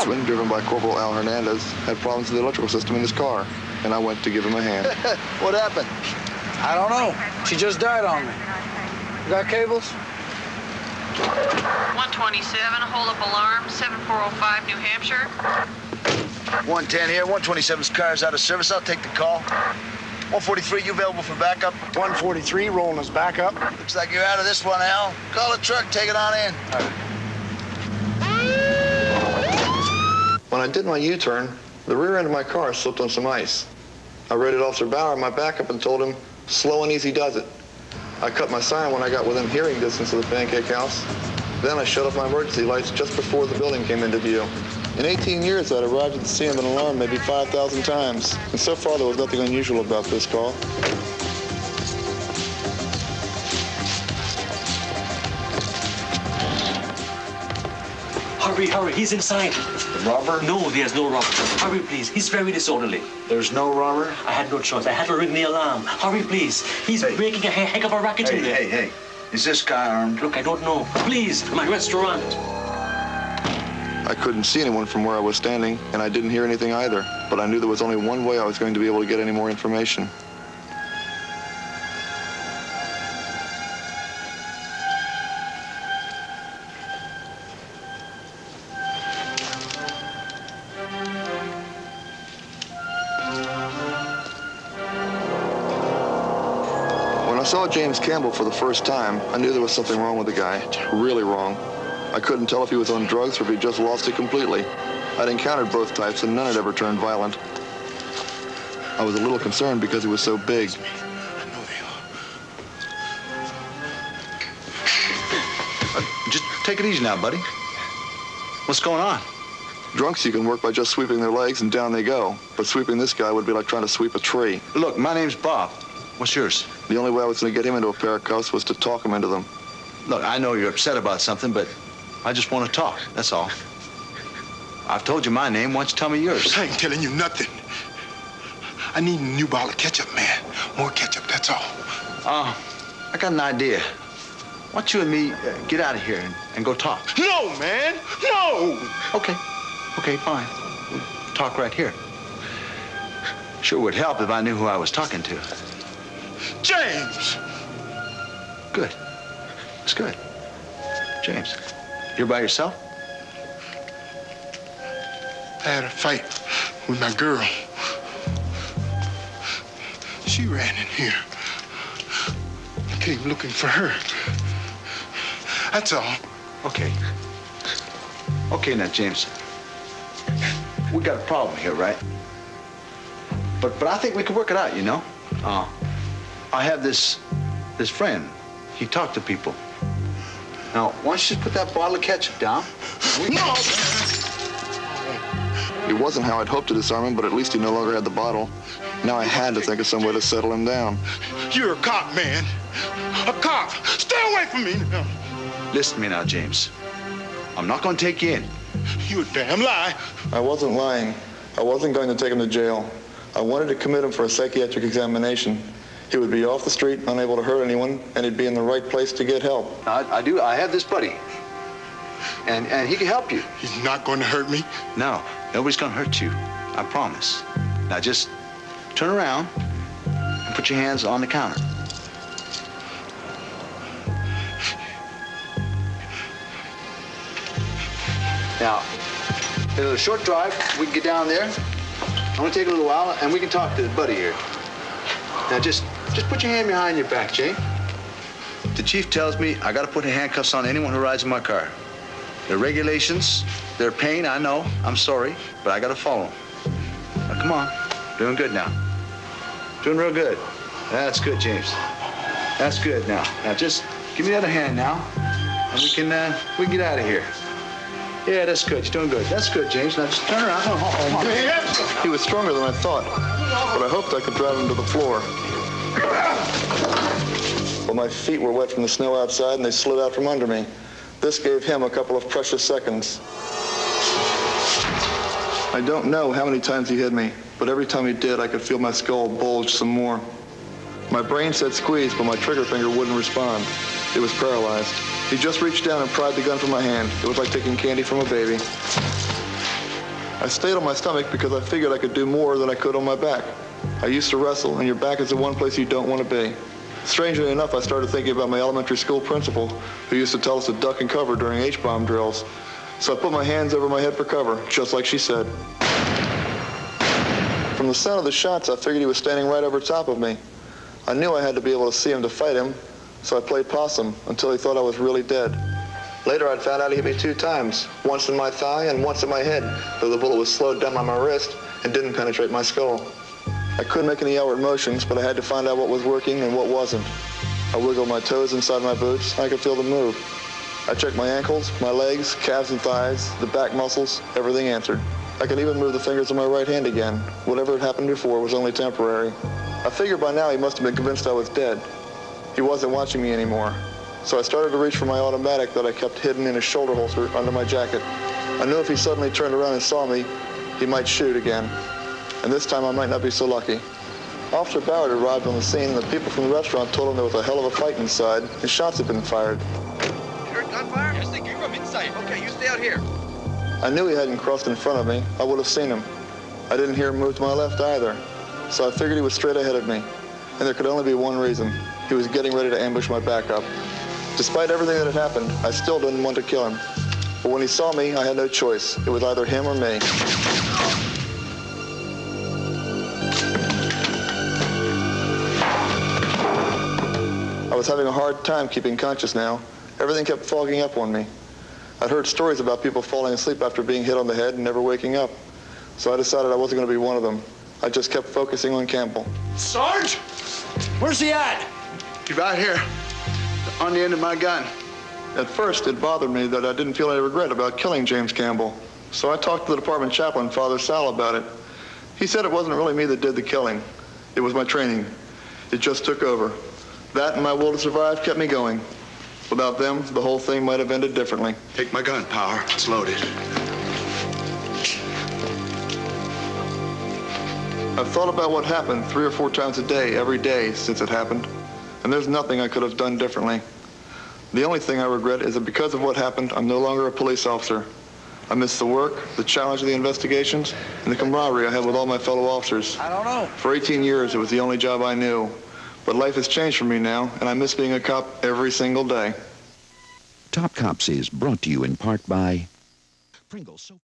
When driven by Corporal Al Hernandez, had problems with the electrical system in his car, and I went to give him a hand. What happened? I don't know. She just died on me. You got cables? 127, hold up alarm, 7405 New Hampshire. 110 here. 127's car's out of service. I'll take the call. 143, you available for backup? 143 rolling us back up. Looks like you're out of this one, Al. Call a truck, take it on in. All right. When I did my U-turn, the rear end of my car slipped on some ice. I rated Officer Bauer my backup and told him, slow and easy does it. I cut my siren when I got within hearing distance of the pancake house. Then I shut off my emergency lights just before the building came into view. In 18 years, I'd arrived at the scene of an alarm maybe 5,000 times. And so far, there was nothing unusual about this call. Hurry, hurry, he's inside. The robber? No, there's no robber. Hurry, please. He's very disorderly. There's no robber? I had no choice. I had to ring the alarm. Hurry, please. He's making a heck of a racket in there. Hey. Is this guy armed? Look, I don't know. Please, my restaurant. I couldn't see anyone from where I was standing, and I didn't hear anything either. But I knew there was only one way I was going to be able to get any more information. When I saw James Campbell for the first time, I knew there was something wrong with the guy. Really wrong. I couldn't tell if he was on drugs or if he'd just lost it completely. I'd encountered both types, and none had ever turned violent. I was a little concerned because he was so big. Just take it easy now, buddy. What's going on? Drunks you can work by just sweeping their legs, and down they go. But sweeping this guy would be like trying to sweep a tree. Look, my name's Bob. What's yours? The only way I was going to get him into a pair of cuffs was to talk him into them. Look, I know you're upset about something, but I just want to talk, that's all. I've told you my name. Why don't you tell me yours? I ain't telling you nothing. I need a new bottle of ketchup, man. More ketchup, that's all. I got an idea. Why don't you and me get out of here and go talk? No, man, no! Okay, fine. We'll talk right here. Sure would help if I knew who I was talking to. James! Good. That's good. James, you're by yourself? I had a fight with my girl. She ran in here. I came looking for her. That's all. Okay. Okay, now, James. We got a problem here, right? But I think we can work it out, you know? I have this friend. He talked to people. Now, why don't you just put that bottle of ketchup down? No! It wasn't how I'd hoped to disarm him, but at least he no longer had the bottle. Now I had to think of some way to settle him down. You're a cop, man. A cop. Stay away from me now. Listen to me now, James. I'm not going to take you in. You a damn lie. I wasn't lying. I wasn't going to take him to jail. I wanted to commit him for a psychiatric examination. He would be off the street, unable to hurt anyone, and he'd be in the right place to get help. I have this buddy. And he can help you. He's not going to hurt me. No, nobody's going to hurt you. I promise. Now just turn around and put your hands on the counter. Now, in a short drive, we can get down there. I'm going to take a little while, and we can talk to the buddy here. Now, just put your hand behind your back, Jay. The chief tells me I got to put handcuffs on anyone who rides in my car. There are regulations. They're a pain, I know. I'm sorry, but I got to follow them. Now, come on. Doing good now. Doing real good. That's good, James. That's good now. Now, just give me the other hand now, and we can get out of here. Yeah, that's good. You're doing good. That's good, James. Now, just turn around. Come on. He was stronger than I thought, but I hoped I could drive him to the floor. Well, my feet were wet from the snow outside, and they slid out from under me. This gave him a couple of precious seconds. I don't know how many times he hit me, but every time he did, I could feel my skull bulge some more. My brain said squeeze, but my trigger finger wouldn't respond. It was paralyzed. He just reached down and pried the gun from my hand. It was like taking candy from a baby. I stayed on my stomach because I figured I could do more than I could on my back. I used to wrestle, and your back is the one place you don't want to be. Strangely enough, I started thinking about my elementary school principal, who used to tell us to duck and cover during H-bomb drills. So I put my hands over my head for cover, just like she said. From the sound of the shots, I figured he was standing right over top of me. I knew I had to be able to see him to fight him, so I played possum until he thought I was really dead. Later, I'd found out he hit me 2 times, once in my thigh and once in my head, though the bullet was slowed down on my wrist and didn't penetrate my skull. I couldn't make any outward motions, but I had to find out what was working and what wasn't. I wiggled my toes inside my boots, and I could feel them move. I checked my ankles, my legs, calves and thighs, the back muscles, everything answered. I could even move the fingers of my right hand again. Whatever had happened before was only temporary. I figured by now he must have been convinced I was dead. He wasn't watching me anymore. So I started to reach for my automatic that I kept hidden in a shoulder holster under my jacket. I knew if he suddenly turned around and saw me, he might shoot again. And this time I might not be so lucky. Officer Ballard arrived on the scene, and the people from the restaurant told him there was a hell of a fight inside, and shots had been fired. You heard gunfire? Yes, they came from inside. Okay, you stay out here. I knew he hadn't crossed in front of me. I would have seen him. I didn't hear him move to my left either. So I figured he was straight ahead of me. And there could only be one reason. He was getting ready to ambush my backup. Despite everything that had happened, I still didn't want to kill him. But when he saw me, I had no choice. It was either him or me. I was having a hard time keeping conscious now. Everything kept fogging up on me. I'd heard stories about people falling asleep after being hit on the head and never waking up. So I decided I wasn't going to be one of them. I just kept focusing on Campbell. Sarge? Where's he at? He's right here, on the end of my gun. At first, it bothered me that I didn't feel any regret about killing James Campbell. So I talked to the department chaplain, Father Sal, about it. He said it wasn't really me that did the killing. It was my training. It just took over. That and my will to survive kept me going. Without them, the whole thing might have ended differently. Take my gun, Power. It's loaded. I've thought about what happened 3 or 4 times a day, every day since it happened. And there's nothing I could have done differently. The only thing I regret is that because of what happened, I'm no longer a police officer. I miss the work, the challenge of the investigations, and the camaraderie I had with all my fellow officers. I don't know. For 18 years, it was the only job I knew. But life has changed for me now, and I miss being a cop every single day. Top Cops is brought to you in part by Pringles.